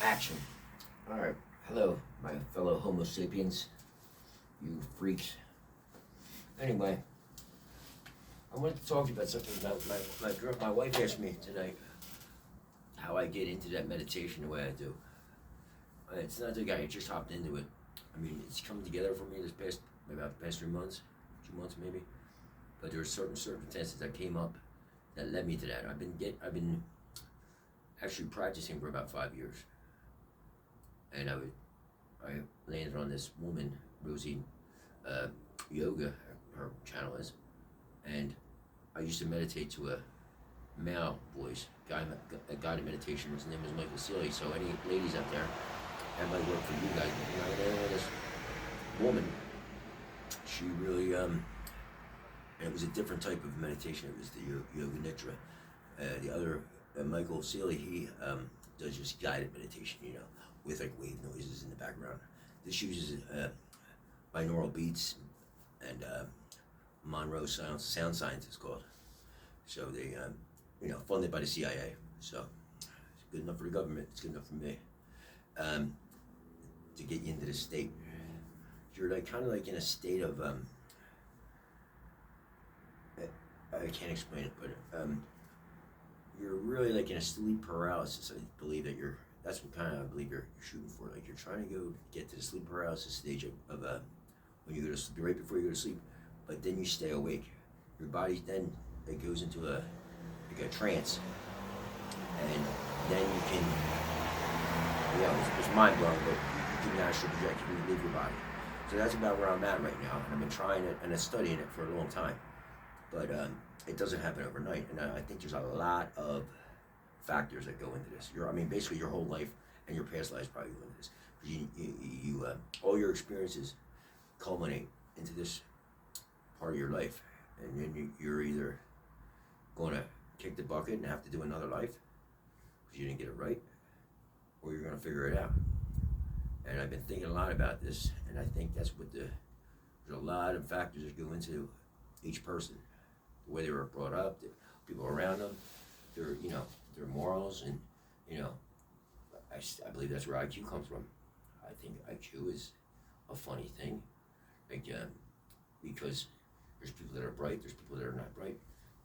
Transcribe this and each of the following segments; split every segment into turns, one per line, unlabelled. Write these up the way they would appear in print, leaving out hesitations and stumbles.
Action. Alright, hello, my fellow Homo sapiens, you freaks. Anyway, I wanted to talk to you about something about my wife asked me tonight how I get into that meditation the way I do. It's not the guy who just hopped into it. I mean, it's coming together for me about the past 3 months, 2 months maybe. But there are certain circumstances that came up that led me to that. I've been actually practicing for about 5 years. And I landed on this woman, Rosie Yoga, her channel is, and I used to meditate to a male voice, a guided meditation. His name is Michael Sealy. So any ladies out there, that might work for you guys. But, you know, this woman, she really, and it was a different type of meditation. It was the Yoga Nitra. The other, Michael Sealy, he does just guided meditation, you know, with like wave noises in the background. This uses binaural beats and Monroe sound science it's called. So they, funded by the CIA. So it's good enough for the government. It's good enough for me. To get you into this state, you're like kind of like in a state of I can't explain it, but you're really like in a sleep paralysis. I believe that that's what kind of I believe you're shooting for. Like you're trying to get to the sleep paralysis stage of when you go to sleep, right before you go to sleep, but then you stay awake. Your body then it goes into a trance, and then you can, it's mind blowing, but you can actually project, you can leave your body. So that's about where I'm at right now, and I've been trying it and studying it for a long time, but it doesn't happen overnight, and I think there's a lot of factors that go into this. Basically your whole life and your past lives probably go into this. You all your experiences culminate into this part of your life, and then you're either going to kick the bucket and have to do another life because you didn't get it right, or you're going to figure it out. And I've been thinking a lot about this, and I think that's what there's a lot of factors that go into each person, the way they were brought up, the people around them, their morals, and I believe that's where IQ comes from. I think IQ is a funny thing, like because there's people that are bright, there's people that are not bright,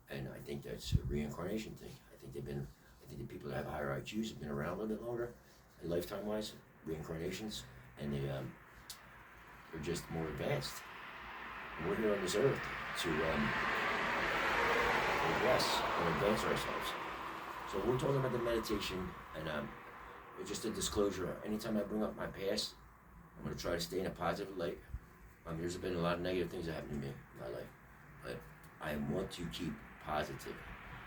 and I think that's a reincarnation thing. I think the people that have higher IQs have been around a little bit longer, and lifetime-wise, reincarnations, and they're just more advanced. And we're here on this earth to progress and advance ourselves. So we're talking about the meditation, and just a disclosure, anytime I bring up my past, I'm going to try to stay in a positive light. There's been a lot of negative things that happened to me in my life, but I want to keep positive.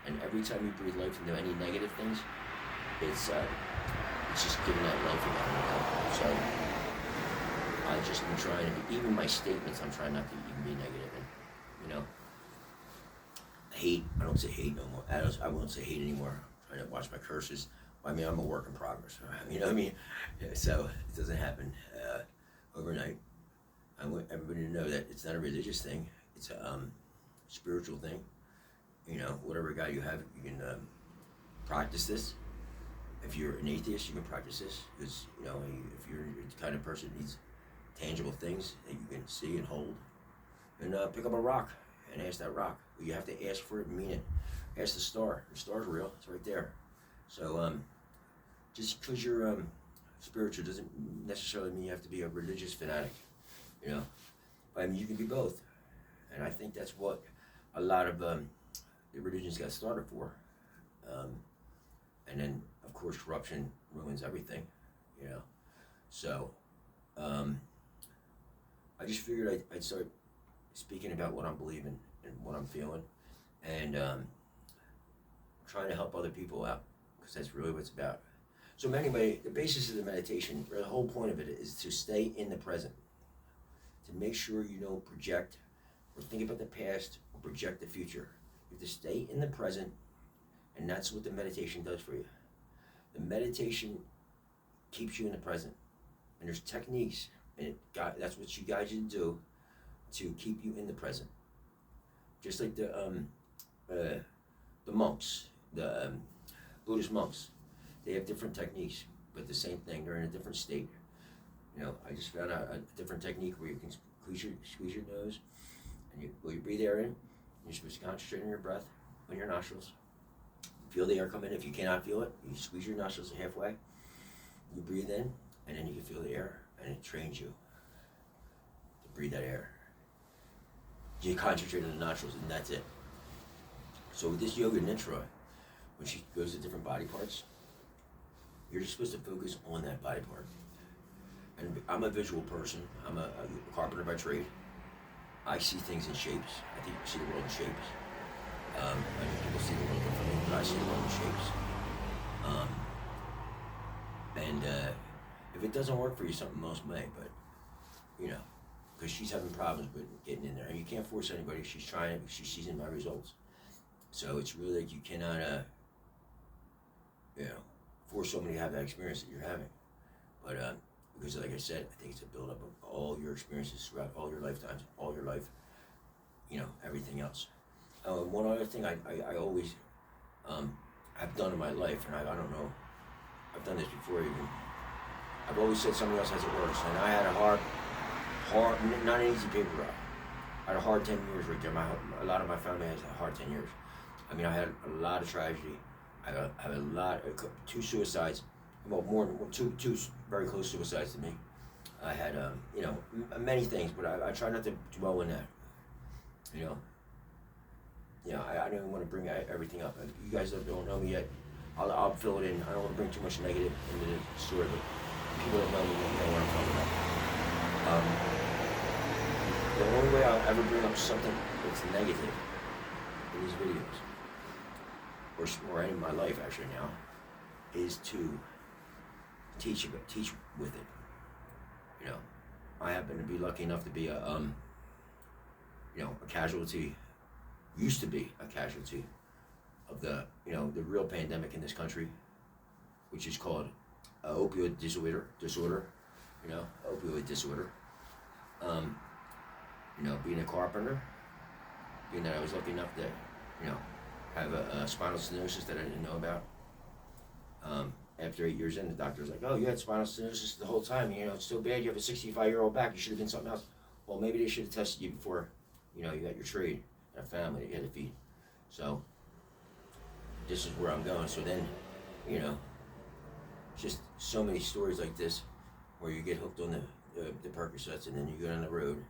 And every time you breathe life into any negative things, it's just giving that life again. So I've just been trying to be, even my statements, I'm trying not to even be negative. And, hate, I don't say hate no more. I won't say hate anymore. I'm trying to watch my curses. I'm a work in progress. You know what I mean? So it doesn't happen overnight. I want everybody to know that it's not a religious thing. It's a spiritual thing. Whatever God you have, you can practice this. If you're an atheist, you can practice this. Because, if you're the kind of person that needs tangible things that you can see and hold, and pick up a rock and ask that rock. You have to ask for it and mean it. Ask the star. The star's real. It's right there. So just because you're spiritual doesn't necessarily mean you have to be a religious fanatic. You can be both. And I think that's what a lot of the religions got started for. And then, of course, corruption ruins everything. So I just figured I'd start speaking about what I'm believing and what I'm feeling, and trying to help other people out, because that's really what it's about. So anyway, the basis of the meditation, the whole point of it is to stay in the present, to make sure you don't project or think about the past or project the future. You have to stay in the present, and that's what the meditation does for you. The meditation keeps you in the present, and there's techniques, and that's what you guys should do to keep you in the present. Just like the monks, the Buddhist monks, they have different techniques. but the same thing. They're in a different state. I just found out a different technique where you can squeeze your nose, and you breathe air in. You're supposed to concentrate on your breath, on your nostrils. Feel the air come in. If you cannot feel it, you squeeze your nostrils halfway. You breathe in, and then you can feel the air, and it trains you to breathe that air. You concentrate on the nostrils, and that's it. So with this yoga nitra, when she goes to different body parts, you're just supposed to focus on that body part. And I'm a visual person. I'm a carpenter by trade. I see things in shapes. I think you see the world in shapes. I think people see the world differently, but I see the world in shapes. And if it doesn't work for you, something else may, but, because she's having problems with getting in there. And you can't force anybody. She's trying it. She's seeing my results. So it's really like you cannot, force somebody to have that experience that you're having. But because like I said, I think it's a buildup of all your experiences throughout all your lifetimes, all your life, everything else. One other thing I always have done in my life, and I don't know, I've done this before even, I've always said somebody else has it worse, and I had a hard, not an easy paper route. I had a hard 10 years right there. A lot of my family has a hard 10 years. I mean, I had a lot of tragedy. I had a lot, 2 suicides, well, more than two very close suicides to me. I had, many things, but I try not to dwell in that. I don't even want to bring everything up. You guys that don't know me yet, I'll fill it in. I don't want to bring too much negative into the story, but people that know me know what I'm talking about. The only way I'll ever bring up something that's negative in these videos, or in my life actually now, is to teach with it. I happen to be lucky enough to be a casualty, used to be a casualty of the real pandemic in this country, which is called opioid disorder, opioid disorder. Being a carpenter, being that I was lucky enough to, have a spinal stenosis that I didn't know about. After 8 years in, the doctor was like, "Oh, you had spinal stenosis the whole time. It's so bad. You have a 65-year-old back. You should have been something else." Well, maybe they should have tested you before, you got your trade and a family that you had to feed. So this is where I'm going. So then, just so many stories like this, where you get hooked on the Percocets, and then you go down the road,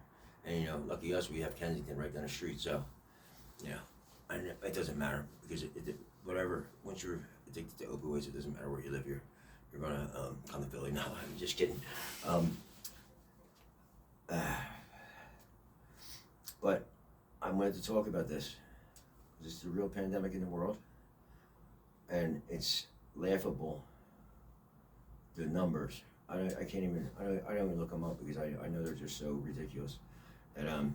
and lucky us, we have Kensington right down the street. So, and it doesn't matter because whatever. Once you're addicted to opioids, it doesn't matter where you live. You're gonna come to Philly. No, I'm just kidding. But I wanted to talk about this. This is the real pandemic in the world, and it's laughable. The numbers. I don't even look them up because I know they're just so ridiculous. And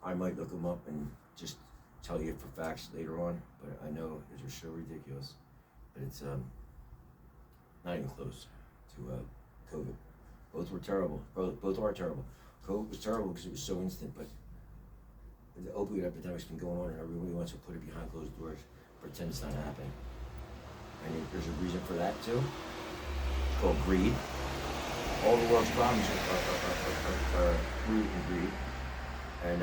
I might look them up and just tell you for facts later on, but I know they're just so ridiculous. But it's not even close to COVID. Both were terrible. Both are terrible. COVID was terrible because it was so instant, but the opioid epidemic's been going on, and everybody wants to put it behind closed doors, pretend it's not happening. And there's a reason for that too. It's called greed. All the world's problems are greed and greed, and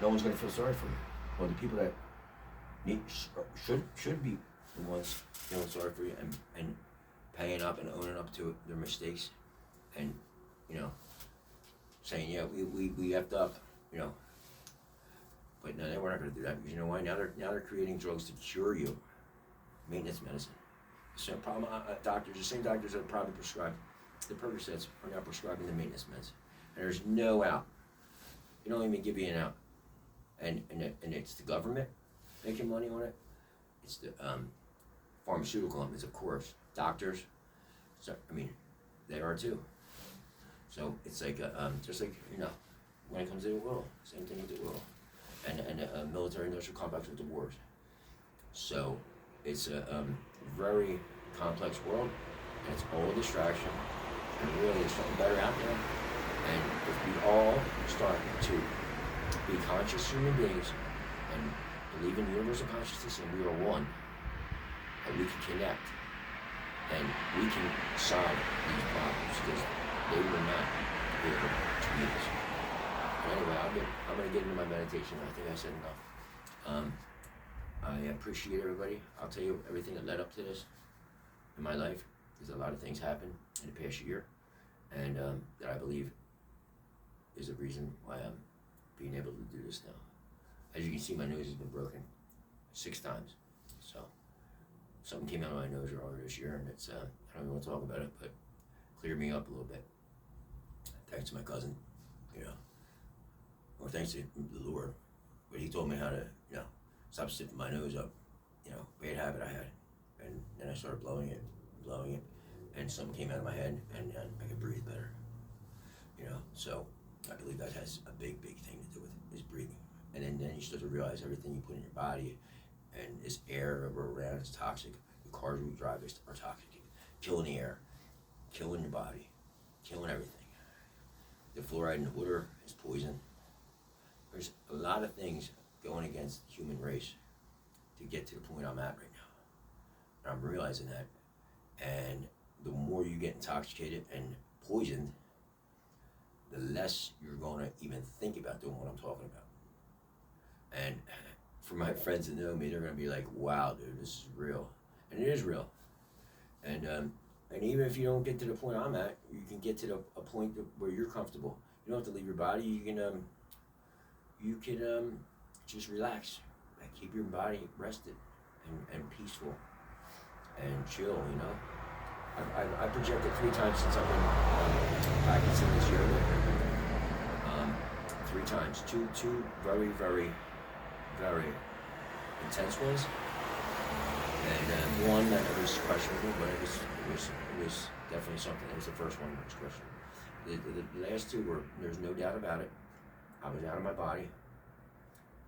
no one's going to feel sorry for you. Well, the people that should be the ones feeling sorry for you and paying up and owning up to their mistakes, and saying, yeah, we effed up, But no, we're not going to do that because you know why? Now they're creating drugs to cure you, maintenance medicine. So problem, the same doctors that probably prescribe the Percocets are now prescribing the maintenance meds, and there's no out. You don't even give you an out, and it's the government making money on it. It's the pharmaceutical companies, of course, doctors. So they are too. So it's like just like when it comes to the world, same thing with the world, and military-industrial complex with the wars. So it's a very complex world, and it's all a distraction. And really, there's something better out there. And if we all start to be conscious human beings and believe in universal consciousness and we are one, and we can connect, And we can solve these problems because they will not be able to beat us. But anyway, I'm going to get into my meditation. I think I said enough. I appreciate everybody. I'll tell you everything that led up to this in my life. There's a lot of things happened in the past year, and that I believe is the reason why I'm being able to do this now. As you can see, my nose has been broken 6 times. So something came out of my nose earlier this year, and it's I don't even want to talk about it, but cleared me up a little bit. Thanks to my cousin, or thanks to the Lord. But he told me how to, stop sticking my nose up, bad habit I had. And then I started blowing it, and something came out of my head, and I could breathe better. So I believe that has a big thing to do with it, is breathing. And then you start to realize everything you put in your body, and this air around is toxic. The cars we drive are toxic, killing the air, killing your body, killing everything. The fluoride in the water is poison. There's a lot of things going against the human race to get to the point I'm at right now. And I'm realizing that. And the more you get intoxicated and poisoned, the less you're going to even think about doing what I'm talking about. And for my friends that know me, they're going to be like, wow, dude, this is real. And it is real. And even if you don't get to the point I'm at, you can get to a point where you're comfortable. You don't have to leave your body. You can just relax. Keep your body rested and peaceful and chill, I projected 3 times since I've been practicing this yoga. 3 times. Two very, very, very intense ones. And one that was questionable, but it was definitely something. It was the first one that was questionable. The last 2 were, there's no doubt about it. I was out of my body.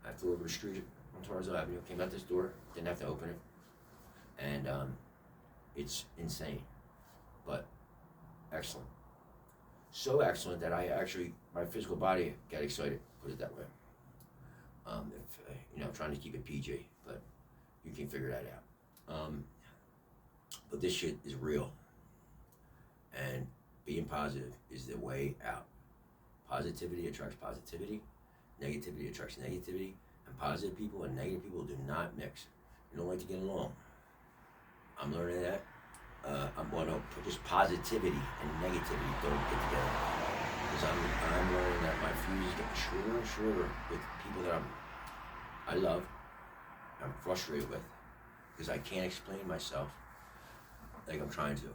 I flew over the street on Torres Avenue, came out this door, didn't have to open it. And it's insane, but excellent. So excellent that my physical body got excited, put it that way. Trying to keep it PG, but you can figure that out. But this shit is real. And being positive is the way out. Positivity attracts positivity, negativity attracts negativity, and positive people and negative people do not mix. You don't like to get along. I'm learning that. Just positivity and negativity don't get together. Because I'm learning that my fuse is getting shorter and shorter with people that I love, I'm frustrated with, because I can't explain myself like I'm trying to.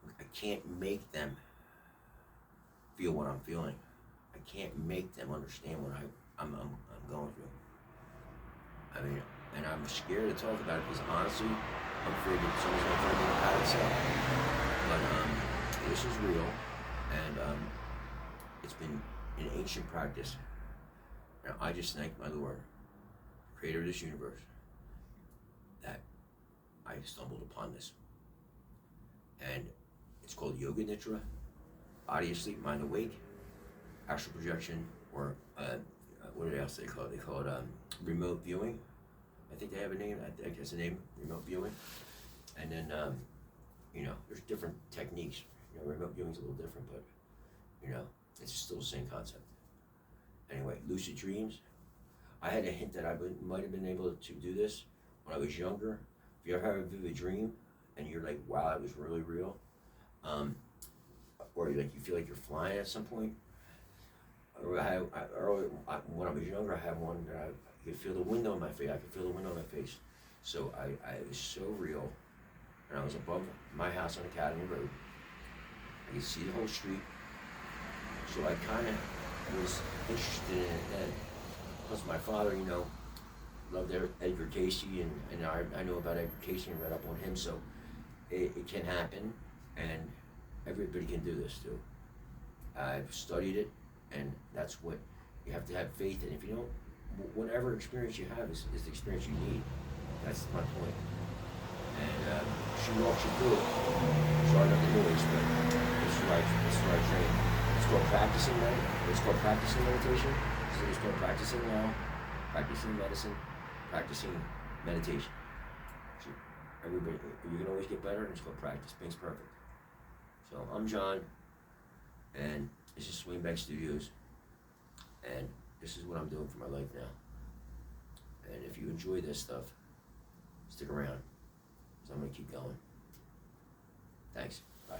I can't make them feel what I'm feeling. I can't make them understand what I'm going through. And I'm scared to talk about it because honestly, I'm afraid that someone's going to throw me in a paddock cell. But this is real, and it's been an ancient practice. Now I just thank my Lord, creator of this universe, that I stumbled upon this. And it's called Yoga Nitra, body asleep, mind awake, astral projection, or what else they call it? They call it remote viewing. I think they have a name. I think that's the name, remote viewing. And then, there's different techniques. Remote viewing's a little different, but it's still the same concept. Anyway, lucid dreams. I had a hint that I might have been able to do this when I was younger. If you ever have a vivid dream and you're like, wow, that was really real, or you feel like you're flying at some point. When I was younger, I had one that I could feel the wind on my face. I could feel the wind on my face. So it was so real. And I was above my house on Academy Road. I could see the whole street. So I kind of was interested in it then. Plus my father, loved Edgar Casey, and I know about Edgar Casey and read up on him. So it can happen, and everybody can do this too. I've studied it, and that's what you have to have faith in. If you don't, whatever experience you have is the experience you need. That's my point. And she walks you through it. Sorry about the noise, but this is where I train. It's called practicing meditation. So it's called practicing law, practicing medicine, practicing meditation. everybody, you can always get better, and just go practice. Makes perfect. So I'm John, and this is Swingback Studios, and this is what I'm doing for my life now. And if you enjoy this stuff, stick around, because I'm going to keep going. Thanks. Bye.